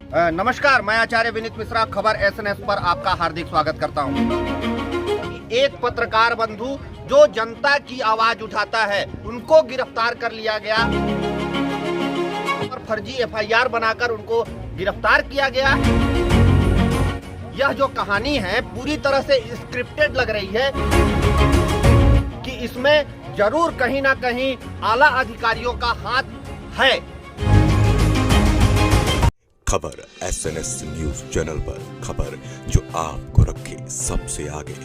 नमस्कार, मैं आचार्य विनीत मिश्रा खबर एसएनएस पर आपका हार्दिक स्वागत करता हूं। एक पत्रकार बंधु जो जनता की आवाज उठाता है उनको गिरफ्तार कर लिया गया और फर्जी एफआईआर बनाकर उनको गिरफ्तार किया गया। यह जो कहानी है पूरी तरह से स्क्रिप्टेड लग रही है कि इसमें जरूर कहीं ना कहीं आला अधिकारियों का हाथ है। खबर एसएनएस न्यूज चैनल पर खबर जो आपको रखे सबसे आगे।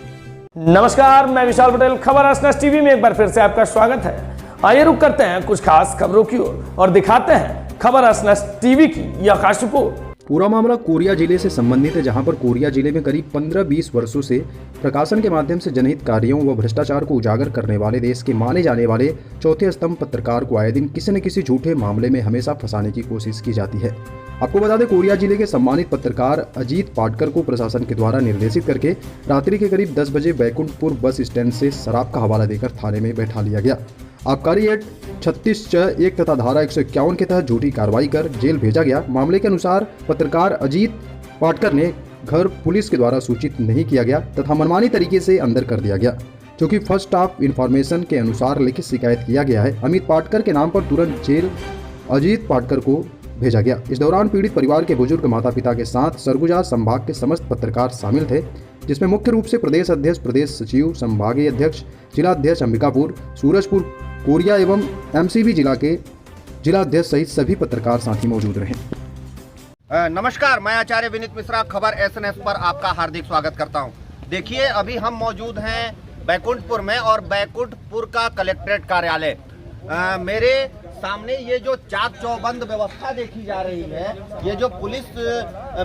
नमस्कार, मैं विशाल पटेल। खबर एसएनएस टीवी में एक बार फिर से आपका स्वागत है। आइए रुक करते हैं कुछ खास खबरों की ओर और दिखाते हैं खबर एसएनएस टीवी की यह खास रिपोर्ट। पूरा मामला कोरिया जिले से संबंधित है, जहां पर कोरिया जिले में करीब 15-20 वर्षों से प्रकाशन के माध्यम से जनहित कार्यों व भ्रष्टाचार को उजागर करने वाले देश के माने जाने वाले चौथे स्तंभ पत्रकार को आए दिन किसी न किसी झूठे मामले में हमेशा फंसाने की कोशिश की जाती है। आपको बता दें, कोरिया जिले के सम्मानित पत्रकार अजीत पाटकर को प्रशासन के द्वारा निर्देशित करके रात्रि के करीब 10 बजे बैकुंठपुर बस स्टैंड से शराब का हवाला देकर थाने में बैठा लिया गया। आबकारी एक्ट 36(1) तथा धारा 151 के तहत झूठी कार्रवाई कर जेल भेजा गया। मामले के अनुसार पत्रकार अजीत पाटकर ने घर पुलिस के द्वारा सूचित नहीं किया गया तथा मनमानी तरीके से अंदर कर दिया गया, जो कि फर्स्ट ऑफ इंफॉर्मेशन के अनुसार लिखित शिकायत किया गया है। अमित पाटकर के नाम पर तुरंत जेल अजीत पाटकर को भेजा गया। इस दौरान पीड़ित परिवार के बुजुर्ग माता पिता के साथ सरगुजा संभाग के समस्त पत्रकार शामिल थे, जिसमें मुख्य रूप से प्रदेश अध्यक्ष, प्रदेश सचिव, संभागीय अध्यक्ष, जिला अध्यक्ष अंबिकापुर, सूरजपुर, कोरिया एवं एमसीबी जिला के जिला अध्यक्ष सहित सभी पत्रकार साथी मौजूद रहे। नमस्कार, मैं आचार्य विनीत मिश्रा खबर एसएनएस पर आपका हार्दिक स्वागत करता हूं। देखिए, अभी हम मौजूद हैं बैकुंठपुर में और बैकुंठपुर का कलेक्ट्रेट कार्यालय। मेरे सामने ये जो चाक चौबंद व्यवस्था देखी जा रही है, ये जो पुलिस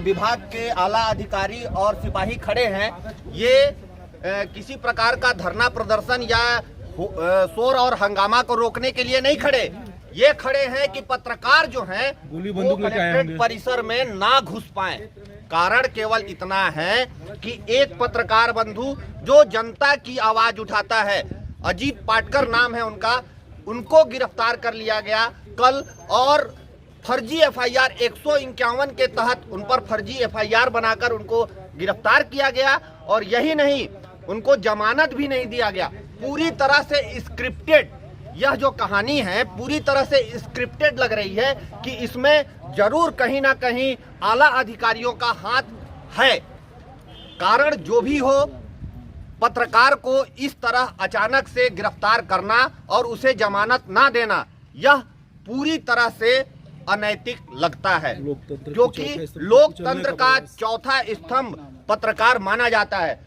विभाग के आला अधिकारी और सिपाही खड़े हैं, ये किसी प्रकार का धरना प्रदर्शन या शोर और हंगामा को रोकने के लिए नहीं खड़े। ये खड़े हैं कि पत्रकार जो हैं वो कलेक्ट्रेट परिसर में ना घुस पाए। कारण केवल इतना है कि एक पत्रकार बंधु जो जनता की आवाज उठाता है, अजीत पाटकर नाम है उनका, उनको गिरफ्तार कर लिया गया कल और फर्जी एफआईआर 151 के तहत उन पर फर्जी एफआईआर बनाकर उनको गिरफ्तार किया गया। और यही नहीं, उनको जमानत भी नहीं दिया गया। पूरी तरह से स्क्रिप्टेड यह जो कहानी है पूरी तरह से स्क्रिप्टेड लग रही है कि इसमें जरूर कहीं ना कहीं आला अधिकारियों का हाथ है। कारण जो भी हो, पत्रकार को इस तरह अचानक से गिरफ्तार करना और उसे जमानत ना देना, यह पूरी तरह से अनैतिक लगता है, क्योंकि लोकतंत्र का चौथा स्तंभ पत्रकार माना जाता है।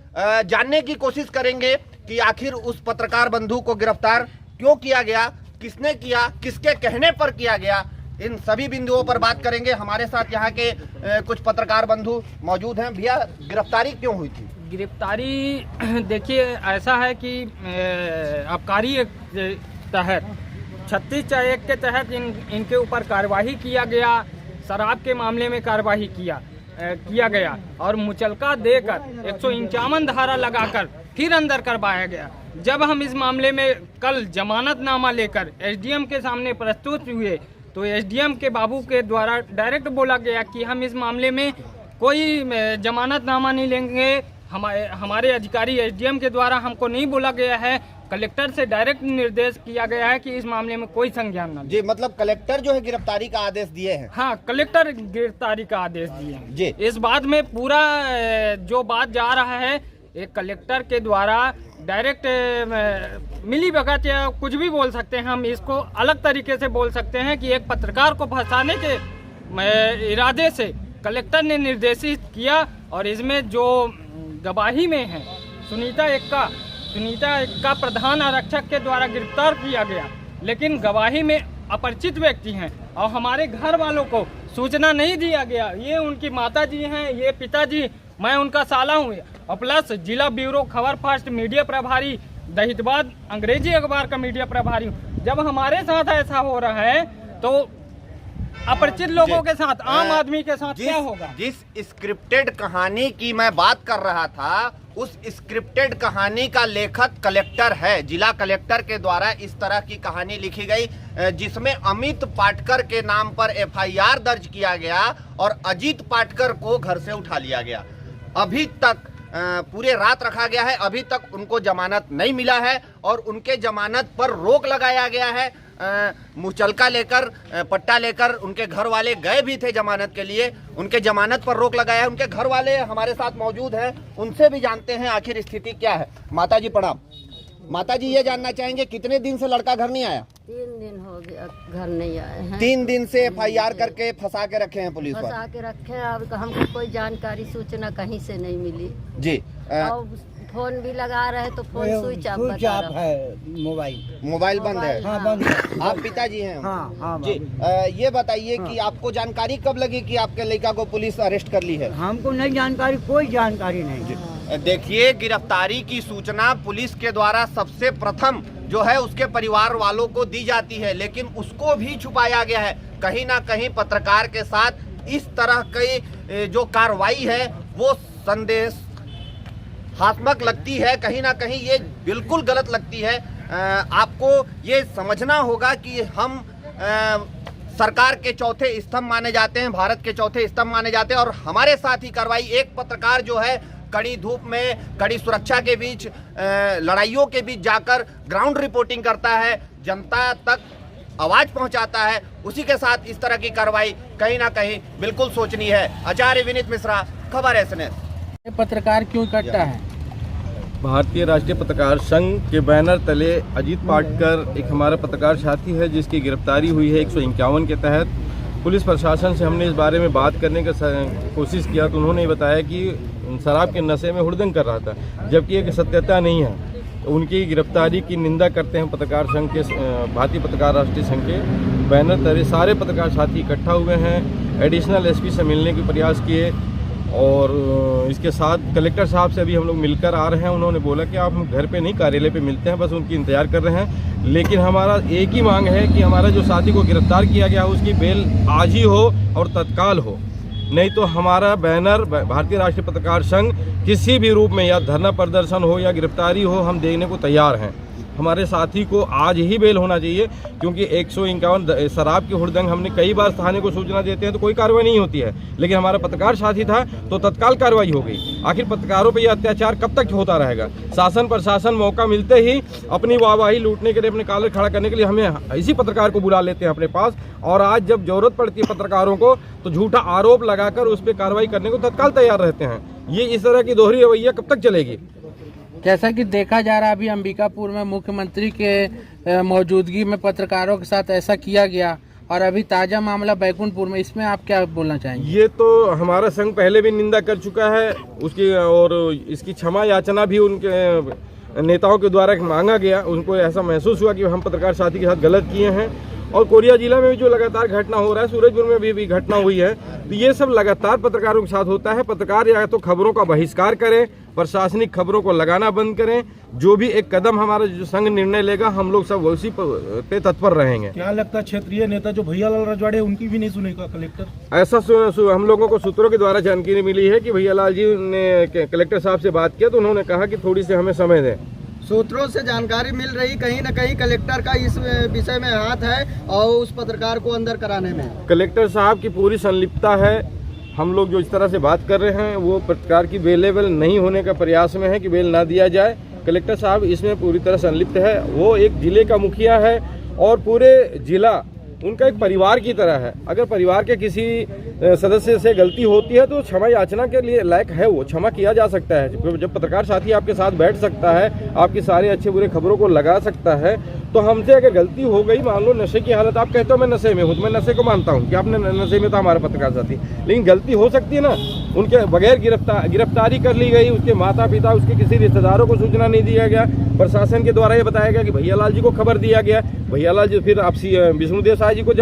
जानने की कोशिश करेंगे कि आखिर उस पत्रकार बंधु को गिरफ्तार क्यों किया गया, किसने किया, किसके कहने पर किया गया, इन सभी बिंदुओं पर बात करेंगे। हमारे साथ यहाँ के कुछ पत्रकार बंधु मौजूद हैं। भैया, गिरफ्तारी क्यों हुई थी? गिरफ्तारी देखिए, ऐसा है कि आबकारी तहत 36(1) के तहत इनके ऊपर कार्यवाही किया गया। शराब के मामले में कार्यवाही किया गया और मुचलका देकर 151 धारा लगाकर फिर अंदर करवाया गया। जब हम इस मामले में कल जमानतनामा लेकर एसडीएम के सामने प्रस्तुत हुए तो एसडीएम के बाबू के द्वारा डायरेक्ट बोला गया कि हम इस मामले में कोई जमानतनामा नहीं लेंगे। हमारे अधिकारी एसडीएम के द्वारा हमको नहीं बोला गया है, कलेक्टर से डायरेक्ट निर्देश किया गया है कि इस मामले में कोई संज्ञान न ले। जी, मतलब कलेक्टर जो है गिरफ्तारी का आदेश दिए हैं? हाँ, कलेक्टर गिरफ्तारी का आदेश दिए हैं जी। इस बात में पूरा जो बात जा रहा है, एक कलेक्टर के द्वारा डायरेक्ट मिली भगत या कुछ भी बोल सकते हैं, हम इसको अलग तरीके से बोल सकते हैं कि एक पत्रकार को फंसाने के इरादे से कलेक्टर ने निर्देशित किया। और इसमें जो गवाही में है सुनीता एक्का प्रधान आरक्षक के द्वारा गिरफ्तार किया गया, लेकिन गवाही में अपरिचित व्यक्ति हैं और हमारे घर वालों को सूचना नहीं दिया गया। ये उनकी माता जी हैं, ये पिताजी, मैं उनका साला हूँ और प्लस जिला ब्यूरो खबर फास्ट मीडिया प्रभारी, दहितबाद अंग्रेजी अखबार का मीडिया प्रभारी हूँ। जब हमारे साथ ऐसा हो रहा है तो अपरिचित लोगों के साथ, आम आदमी के साथ क्या होगा? जिस स्क्रिप्टेड कहानी की मैं बात कर रहा था, उस स्क्रिप्टेड कहानी का लेखक कलेक्टर है। जिला कलेक्टर के द्वारा इस तरह की कहानी लिखी गई जिसमें अमित पाटकर के नाम पर एफआईआर दर्ज किया गया और अजीत पाटकर को घर से उठा लिया गया। अभी तक पूरे रात रखा गया है, अभी तक उनको जमानत नहीं मिला है और उनके जमानत पर रोक लगाया गया है। मुचलका लेकर, पट्टा लेकर उनके घर वाले गए भी थे जमानत के लिए, उनके जमानत पर रोक लगाया है। उनके घर वाले हमारे साथ मौजूद हैं, उनसे भी जानते हैं आखिर स्थिति क्या है। माता जी प्रणाम। माता जी ये जानना चाहेंगे कितने दिन से लड़का घर नहीं आया? 3 दिन हो गया घर नहीं आए हैं। 3 दिन से एफआईआर करके फंसा के रखे हैं पुलिस फंसा के रखे हैं। अब हमको कोई जानकारी सूचना कहीं से नहीं मिली जी। और फोन भी लगा रहे तो फोन स्विच ऑफ है, मोबाइल बंद है। हाँ बंद है। आप पिताजी हैं? हाँ हाँ जी। ये बताइए कि आपको जानकारी कब लगी कि आपके लड़का को पुलिस अरेस्ट कर ली है? हमको नहीं जानकारी, कोई जानकारी नहीं। देखिए, गिरफ्तारी की सूचना पुलिस के द्वारा सबसे प्रथम जो है उसके परिवार वालों को दी जाती है, लेकिन उसको भी छुपाया गया है। कहीं ना कहीं पत्रकार के साथ इस तरह की जो कार्रवाई है वो संदेहात्मक लगती है, कहीं ना कहीं ये बिल्कुल गलत लगती है। आपको ये समझना होगा कि हम सरकार के चौथे स्तंभ माने जाते हैं, भारत के चौथे स्तंभ माने जाते हैं और हमारे साथ ही कार्रवाई एक पत्रकार जो है कड़ी धूप में, कड़ी सुरक्षा के बीच, लड़ाइयों के बीच जाकर ग्राउंड रिपोर्टिंग करता है, जनता तक आवाज पहुंचाता है, उसी के साथ इस तरह की कार्रवाई कहीं ना कहीं बिल्कुल सोचनीय है। आचार्य विनीत मिश्रा, खबर एसएनएस। पत्रकार क्यों इकट्ठा है? भारतीय राष्ट्रीय पत्रकार संघ के बैनर तले अजीत पाटकर एक हमारा पत्रकार साथी है जिसकी गिरफ्तारी हुई है 151 के तहत। पुलिस प्रशासन से हमने इस बारे में बात करने का कोशिश किया तो उन्होंने बताया कि शराब के नशे में हुड़दंग कर रहा था, जबकि एक सत्यता नहीं है। उनकी गिरफ्तारी की निंदा करते हैं पत्रकार संघ के, भारतीय पत्रकार राष्ट्रीय संघ के बैनर तले सारे पत्रकार साथी इकट्ठा हुए हैं। एडिशनल एसपी से मिलने के प्रयास किए और इसके साथ कलेक्टर साहब से अभी हम लोग मिलकर आ रहे हैं। उन्होंने बोला कि आप हम घर पे नहीं, कार्यालय पे मिलते हैं, बस उनकी इंतजार कर रहे हैं। लेकिन हमारा एक ही मांग है कि हमारा जो साथी को गिरफ्तार किया गया है उसकी बेल आज ही हो और तत्काल हो, नहीं तो हमारा बैनर भारतीय राष्ट्रीय पत्रकार संघ किसी भी रूप में, या धरना प्रदर्शन हो या गिरफ्तारी हो, हम देने को तैयार हैं। हमारे साथी को आज ही बेल होना चाहिए, क्योंकि 151 शराब की हुड़दंग हमने कई बार थाने को सूचना देते हैं तो कोई कार्रवाई नहीं होती है, लेकिन हमारा पत्रकार साथी था तो तत्काल कार्रवाई हो गई। आखिर पत्रकारों पे यह अत्याचार कब तक होता रहेगा? शासन प्रशासन मौका मिलते ही अपनी वाहवाही लूटने के लिए, अपने कॉलर खड़ा करने के लिए हमें इसी पत्रकार को बुला लेते हैं अपने पास, और आज जब जरूरत पड़ती है पत्रकारों को तो झूठा आरोप लगाकर उस पर कार्रवाई करने को तत्काल तैयार रहते हैं। ये इस तरह की दोहरी रवैया कब तक चलेगी? जैसा कि देखा जा रहा है अभी अंबिकापुर में मुख्यमंत्री के मौजूदगी में पत्रकारों के साथ ऐसा किया गया, और अभी ताज़ा मामला बैकुंठपुर में, इसमें आप क्या बोलना चाहेंगे? ये तो हमारा संघ पहले भी निंदा कर चुका है उसकी, और इसकी क्षमा याचना भी उनके नेताओं के द्वारा मांगा गया। उनको ऐसा महसूस हुआ कि हम पत्रकार साथी के साथ गलत किए हैं। और कोरिया जिला में भी जो लगातार घटना हो रहा है, सूरजपुर में भी घटना हुई है, तो ये सब लगातार पत्रकारों के साथ होता है। पत्रकार या तो खबरों का बहिष्कार करें, प्रशासनिक खबरों को लगाना बंद करें, जो भी एक कदम हमारा जो संघ निर्णय लेगा हम लोग सब उसी पे तत्पर रहेंगे। क्या लगता है क्षेत्रीय नेता जो भैयालाल रजवाड़े उनकी भी नहीं सुनेगा कलेक्टर? ऐसा हम लोगों को सूत्रों के द्वारा जानकारी मिली है कि भैयालाल जी ने कलेक्टर साहब से बात किया तो उन्होंने कहा कि थोड़ी सी हमें समय दें। सूत्रों से जानकारी मिल रही कहीं न कहीं कलेक्टर का इस विषय में हाथ है और उस पत्रकार को अंदर कराने में कलेक्टर साहब की पूरी संलिप्तता है। हम लोग जो इस तरह से बात कर रहे हैं वो पत्रकार की बेलेबल नहीं होने का प्रयास में है कि बेल ना दिया जाए। कलेक्टर साहब इसमें पूरी तरह संलिप्त है। वो एक जिले का मुखिया है और पूरे जिला उनका एक परिवार की तरह है। अगर परिवार के किसी सदस्य से गलती होती है तो क्षमा याचना के लिए लायक है, वो क्षमा किया जा सकता है। जब पत्रकार साथी आपके साथ बैठ सकता है, आपकी सारे अच्छे बुरे खबरों को लगा सकता है, तो हमसे अगर गलती हो गई, मान लो नशे की हालत, आप कहते हो मैं नशे में हूँ, तो मैं नशे को मानता हूँ कि आपने नशे में था हमारा पत्रकार साथी, लेकिन गलती हो सकती है ना। उनके बगैर गिरफ्तारी कर ली गई, उसके माता पिता, उसके किसी रिश्तेदारों को सूचना नहीं दिया गया, प्रशासन के द्वारा ये बताया गया कि भैयालाल जी को खबर दिया गया, भैयालाल जी फिर आपसी विष्णुदेव साहब आईजी को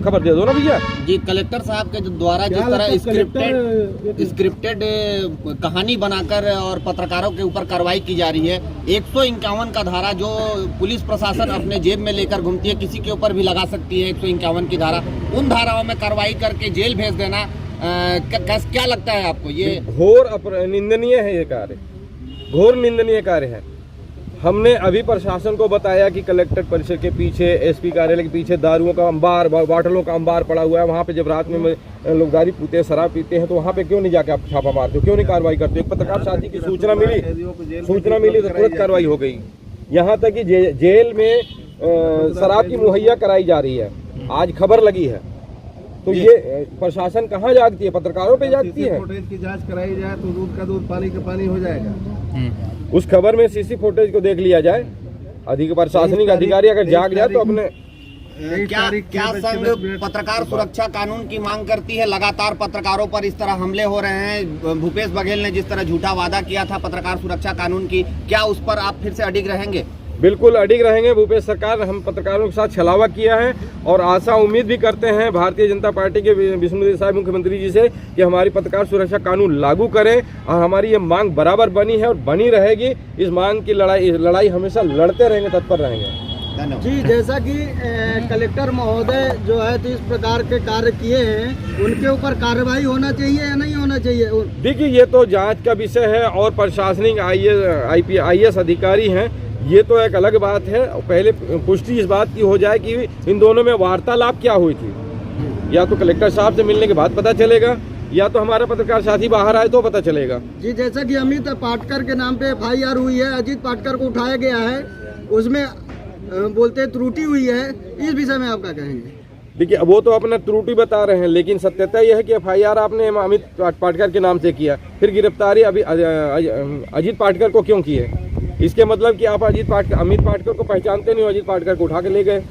खबर दे दो ना भैया। जी कलेक्टर साहब के द्वारा जिस तरह स्क्रिप्टेड कहानी बनाकर और पत्रकारों के ऊपर कार्रवाई की जा रही है, 151 का धारा जो पुलिस प्रशासन अपने जेब में लेकर घूमती है, किसी के ऊपर भी लगा सकती है 151 की धारा, उन धाराओं में कार्रवाई करके जेल भेज देना, क्या लगता है आपको? ये घोर निंदनीय है, ये कार्य घोर निंदनीय कार्य है। हमने अभी प्रशासन को बताया कि कलेक्टर परिसर के पीछे, एसपी कार्यालय के पीछे दारुओं का अंबार, बोतलों का अंबार पड़ा हुआ है। वहाँ पे जब रात में लोग दारू पीते हैं, शराब पीते हैं, तो वहाँ पे क्यों नहीं जाके आप छापा मारते हो, क्यों नहीं कार्रवाई करते हो? एक पत्रकार साथी की सूचना मिली तो तुरंत कार्रवाई हो गई। यहाँ तक कि जेल में शराब की मुहैया कराई जा रही है, आज खबर लगी है। तो ये प्रशासन कहाँ जागती है? पत्रकारों पे जागती है। फुटेज की जांच कराई जाए तो दूध का दूध, पानी का पानी हो जाएगा। उस खबर में सीसी फुटेज को देख लिया जाए, प्रशासनिक अधिकारी अगर जाग जाए तो अपने क्या संघ पत्रकार सुरक्षा कानून की मांग करती है? लगातार पत्रकारों पर इस तरह हमले हो रहे हैं। भूपेश बघेल ने जिस तरह झूठा वादा किया था पत्रकार सुरक्षा कानून की, क्या उस पर आप फिर से अडिग रहेंगे? बिल्कुल अडिग रहेंगे। भूपेश सरकार हम पत्रकारों के साथ छलावा किया है और आशा उम्मीद भी करते हैं भारतीय जनता पार्टी के विष्णुदेव साय मुख्यमंत्री जी से कि हमारी पत्रकार सुरक्षा कानून लागू करें, और हमारी ये मांग बराबर बनी है और बनी रहेगी। इस मांग की लड़ाई हमेशा लड़ते रहेंगे, तत्पर रहेंगे। जी जैसा कि कलेक्टर महोदय जो है तो इस प्रकार के कार्य किए हैं, उनके ऊपर कार्रवाई होना चाहिए या नहीं होना चाहिए? देखिए ये तो जांच का विषय है और प्रशासनिक IAS अधिकारी हैं, ये तो एक अलग बात है। पहले पुष्टि इस बात की हो जाए कि इन दोनों में वार्तालाप क्या हुई थी। या तो कलेक्टर साहब से मिलने के बाद पता चलेगा, या तो हमारा पत्रकार साथी बाहर आए तो पता चलेगा। जी जैसा कि अमित पाटकर के नाम पे FIR हुई है, अजीत पाटकर को उठाया गया है, उसमें बोलते त्रुटि हुई है, इस विषय में आप क्या कहेंगे? देखिए वो तो अपना त्रुटि बता रहे हैं, लेकिन सत्यता यह है कि FIR आपने अमित पाटकर के नाम से किया, फिर गिरफ्तारी अभी अजीत पाटकर को क्यों की है? इसके मतलब कि आप अमित पाटकर को पहचानते नहीं हो, अजीत पाटकर को उठा के ले गए।